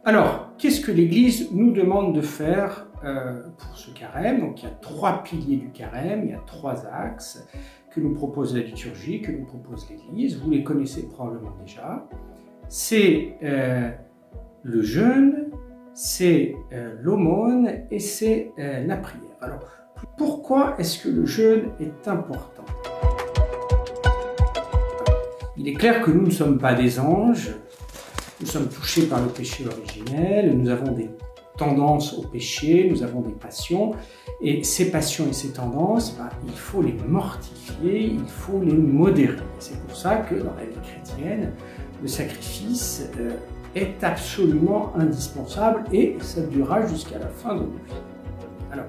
Alors, qu'est-ce que l'Église nous demande de faire pour ce carême? Donc, il y a 3 piliers du carême, il y a 3 axes que nous propose la liturgie, que nous propose l'Église. Vous les connaissez probablement déjà. C'est le jeûne, c'est l'aumône et c'est la prière. Alors, pourquoi est-ce que le jeûne est important? Il est clair que nous ne sommes pas des anges, nous sommes touchés par le péché originel, nous avons des tendances au péché, nous avons des passions, et ces passions et ces tendances, il faut les mortifier, il faut les modérer. C'est pour ça que dans la vie chrétienne, le sacrifice est absolument indispensable et ça durera jusqu'à la fin de nos vies. Alors,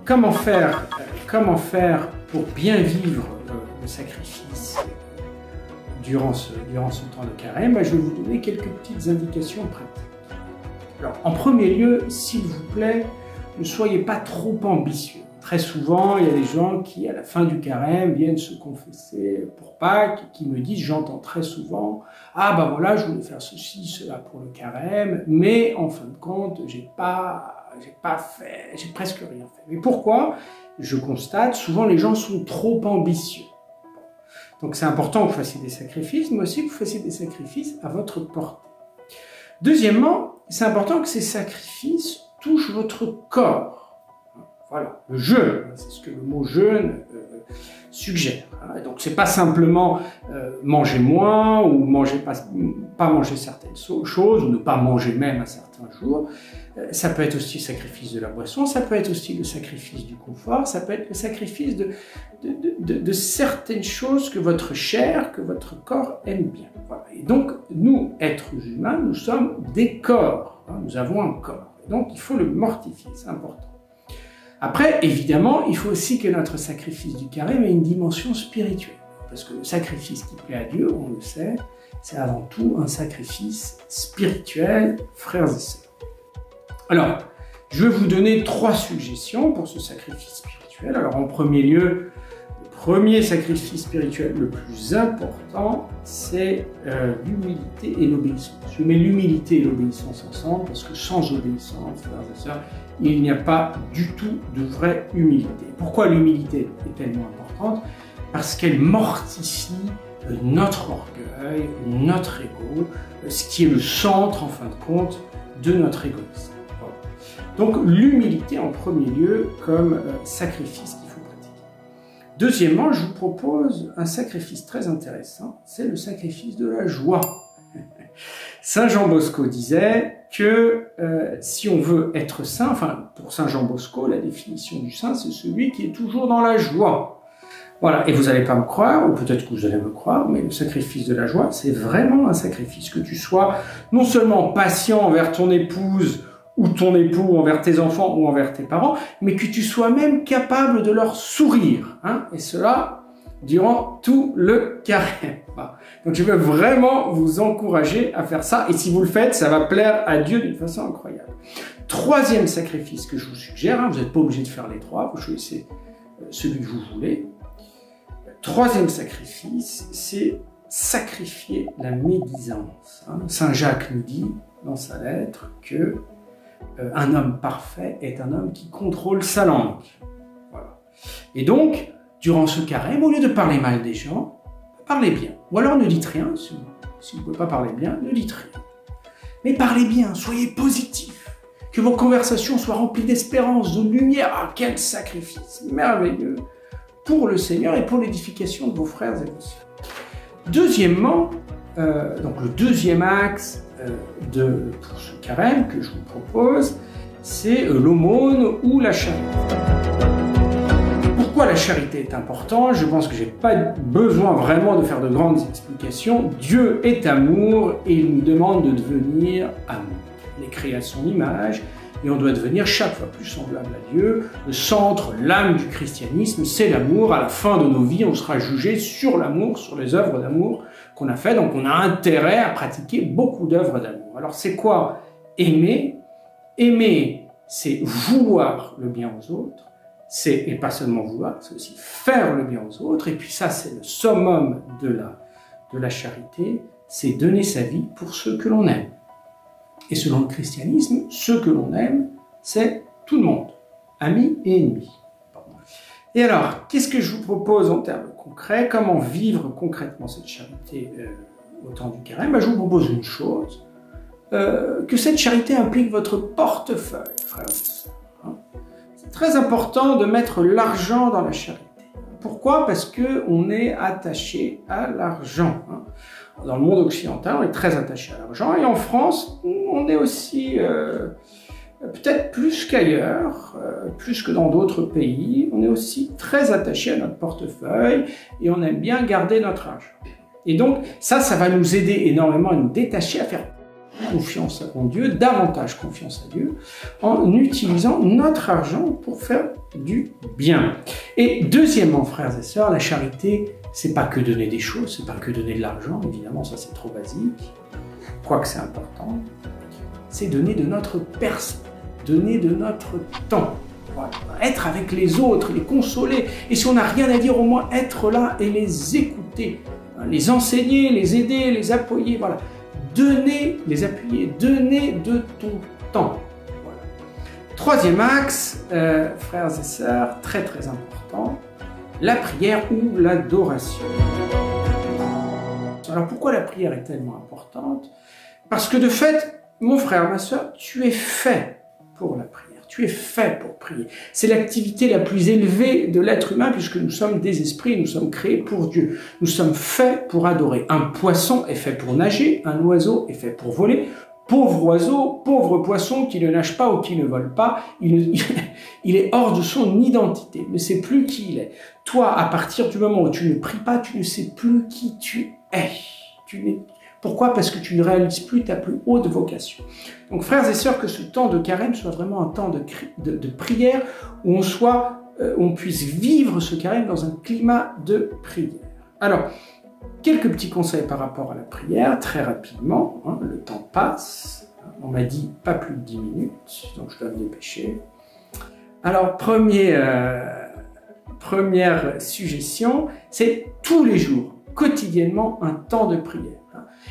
comment faire pour bien vivre le sacrifice durant ce temps de carême? Je vais vous donner quelques petites indications pratiques. Alors, en premier lieu, s'il vous plaît, ne soyez pas trop ambitieux. Très souvent, il y a des gens qui, à la fin du carême, viennent se confesser pour Pâques, qui me disent, j'entends très souvent, « Ah ben voilà, je voulais faire ceci, cela pour le carême, mais en fin de compte, j'ai presque rien fait. » Mais pourquoi? Je constate, souvent les gens sont trop ambitieux. Donc c'est important que vous fassiez des sacrifices, mais aussi que vous fassiez des sacrifices à votre portée. Deuxièmement, c'est important que ces sacrifices touchent votre corps. Voilà, le jeûne, c'est ce que le mot jeûne suggère. Donc c'est pas simplement manger moins ou pas manger certaines choses ou ne pas manger même à certains jours. Ça peut être aussi le sacrifice de la boisson, ça peut être aussi le sacrifice du confort, ça peut être le sacrifice de certaines choses que votre chair, que votre corps aime bien. Voilà. Et donc, nous, êtres humains, nous sommes des corps. Nous avons un corps. Et donc, il faut le mortifier, c'est important. Après, évidemment, il faut aussi que notre sacrifice du carême ait une dimension spirituelle. Parce que le sacrifice qui plaît à Dieu, on le sait, c'est avant tout un sacrifice spirituel, frères et sœurs. Alors, je vais vous donner 3 suggestions pour ce sacrifice spirituel. Alors, en premier lieu, le premier sacrifice spirituel le plus important, c'est l'humilité et l'obéissance. Je mets l'humilité et l'obéissance ensemble parce que sans obéissance, frères et sœurs, il n'y a pas du tout de vraie humilité. Pourquoi l'humilité est tellement importante? Parce qu'elle mortifie notre orgueil, notre ego, ce qui est le centre, en fin de compte, de notre égoïsme. Donc l'humilité en premier lieu comme sacrifice qu'il faut pratiquer. Deuxièmement, je vous propose un sacrifice très intéressant, c'est le sacrifice de la joie. Saint Jean Bosco disait que si on veut être saint, enfin pour Saint Jean Bosco, la définition du saint, c'est celui qui est toujours dans la joie. Voilà, et vous n'allez pas me croire, ou peut-être que vous allez me croire, mais le sacrifice de la joie, c'est vraiment un sacrifice. Que tu sois non seulement patient envers ton épouse, ou ton époux, envers tes enfants, ou envers tes parents, mais que tu sois même capable de leur sourire, et cela durant tout le carême. Donc je veux vraiment vous encourager à faire ça, et si vous le faites, ça va plaire à Dieu d'une façon incroyable. Troisième sacrifice que je vous suggère, vous n'êtes pas obligé de faire les 3, vous choisissez celui que vous voulez. Troisième sacrifice, c'est sacrifier la médisance. Saint Jacques nous dit dans sa lettre que un homme parfait est un homme qui contrôle sa langue. Voilà. Et donc, durant ce carême, au lieu de parler mal des gens, parlez bien. Ou alors ne dites rien, si vous ne pouvez pas parler bien, ne dites rien. Mais parlez bien, soyez positifs. Que vos conversations soient remplies d'espérance, de lumière. Ah, quel sacrifice merveilleux pour le Seigneur et pour l'édification de vos frères et vos sœurs. Deuxièmement, donc le deuxième axe pour ce carême que je vous propose, c'est l'aumône ou la charité. Pourquoi la charité est importante? Je pense que je n'ai pas besoin vraiment de faire de grandes explications. Dieu est amour et il nous demande de devenir amour. On est créé à son image et on doit devenir chaque fois plus semblable à Dieu. Le centre, l'âme du christianisme, c'est l'amour. À la fin de nos vies, on sera jugé sur l'amour, sur les œuvres d'amour qu'on a fait. Donc on a intérêt à pratiquer beaucoup d'œuvres d'amour. Alors c'est quoi aimer? Aimer, c'est vouloir le bien aux autres. Et pas seulement vouloir, c'est aussi faire le bien aux autres. Et puis ça, c'est le summum de la charité, c'est donner sa vie pour ceux que l'on aime. Et selon le christianisme, ce que l'on aime, c'est tout le monde, amis et ennemis. Et alors, qu'est-ce que je vous propose en termes concrets? Comment vivre concrètement cette charité au temps du carême? Je vous propose une chose, que cette charité implique votre portefeuille, frères et sœurs. C'est très important de mettre l'argent dans la charité. Pourquoi? Parce qu'on est attaché à l'argent. Dans le monde occidental, on est très attaché à l'argent, et en France, on est aussi, peut-être plus qu'ailleurs, plus que dans d'autres pays, on est aussi très attaché à notre portefeuille, et on aime bien garder notre argent. Et donc, ça va nous aider énormément à nous détacher, à faire confiance en Dieu, davantage confiance à Dieu, en utilisant notre argent pour faire du bien. Et deuxièmement, frères et sœurs, la charité, c'est pas que donner des choses, c'est pas que donner de l'argent, évidemment, ça c'est trop basique, quoique c'est important, c'est donner de notre personne, donner de notre temps, voilà. Être avec les autres, les consoler, et si on n'a rien à dire, au moins être là et les écouter, les enseigner, les aider, les appuyer, voilà. Donner, les appuyer, donner de ton temps. Voilà. Troisième axe, frères et sœurs, très très important, la prière ou l'adoration. Alors pourquoi la prière est tellement importante? Parce que de fait, mon frère, ma sœur, tu es fait pour la prière. Tu es fait pour prier. C'est l'activité la plus élevée de l'être humain puisque nous sommes des esprits, nous sommes créés pour Dieu. Nous sommes faits pour adorer. Un poisson est fait pour nager, un oiseau est fait pour voler. Pauvre oiseau, pauvre poisson qui ne nage pas ou qui ne vole pas, il est hors de son identité, il ne sait plus qui il est. Toi, à partir du moment où tu ne pries pas, tu ne sais plus qui tu es. Pourquoi? Parce que tu ne réalises plus ta plus haute vocation. Donc frères et sœurs, que ce temps de carême soit vraiment un temps de prière où on puisse vivre ce carême dans un climat de prière. Alors, quelques petits conseils par rapport à la prière, très rapidement, le temps passe, on m'a dit pas plus de 10 minutes, donc je dois me dépêcher. Alors, première suggestion, c'est tous les jours, quotidiennement, un temps de prière.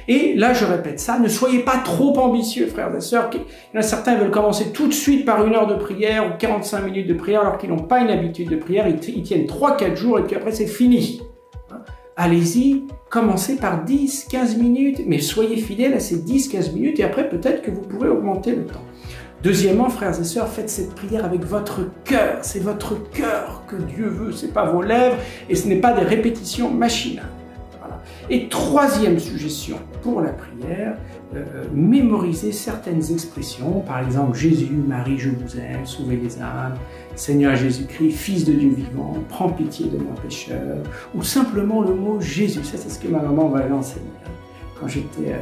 Et là, je répète ça, ne soyez pas trop ambitieux, frères et sœurs. Il y en a certains qui veulent commencer tout de suite par 1 heure de prière ou 45 minutes de prière alors qu'ils n'ont pas une habitude de prière. Ils tiennent 3-4 jours et puis après, c'est fini. Allez-y, commencez par 10-15 minutes, mais soyez fidèles à ces 10-15 minutes et après, peut-être que vous pourrez augmenter le temps. Deuxièmement, frères et sœurs, faites cette prière avec votre cœur. C'est votre cœur que Dieu veut, ce n'est pas vos lèvres et ce n'est pas des répétitions machinales. Et troisième suggestion pour la prière, mémorisez certaines expressions, par exemple Jésus, Marie, je vous aime, sauvez les âmes, Seigneur Jésus-Christ, Fils de Dieu vivant, prends pitié de mon pécheur, ou simplement le mot Jésus. Ça, c'est ce que ma maman m'avait enseigné. Quand j'étais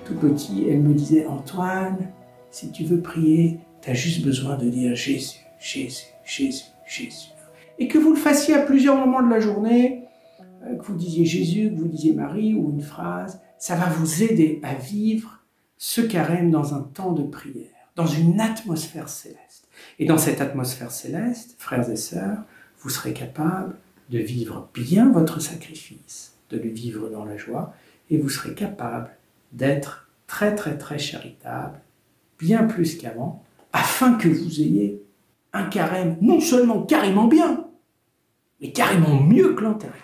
tout petit, elle me disait, Antoine, si tu veux prier, tu as juste besoin de dire Jésus, Jésus, Jésus, Jésus. Et que vous le fassiez à plusieurs moments de la journée, que vous disiez Jésus, que vous disiez Marie ou une phrase, ça va vous aider à vivre ce carême dans un temps de prière, dans une atmosphère céleste. Et dans cette atmosphère céleste, frères et sœurs, vous serez capables de vivre bien votre sacrifice, de le vivre dans la joie, et vous serez capables d'être très très très charitable, bien plus qu'avant, afin que vous ayez un carême non seulement carrément bien, mais carrément mieux que l'antérieur.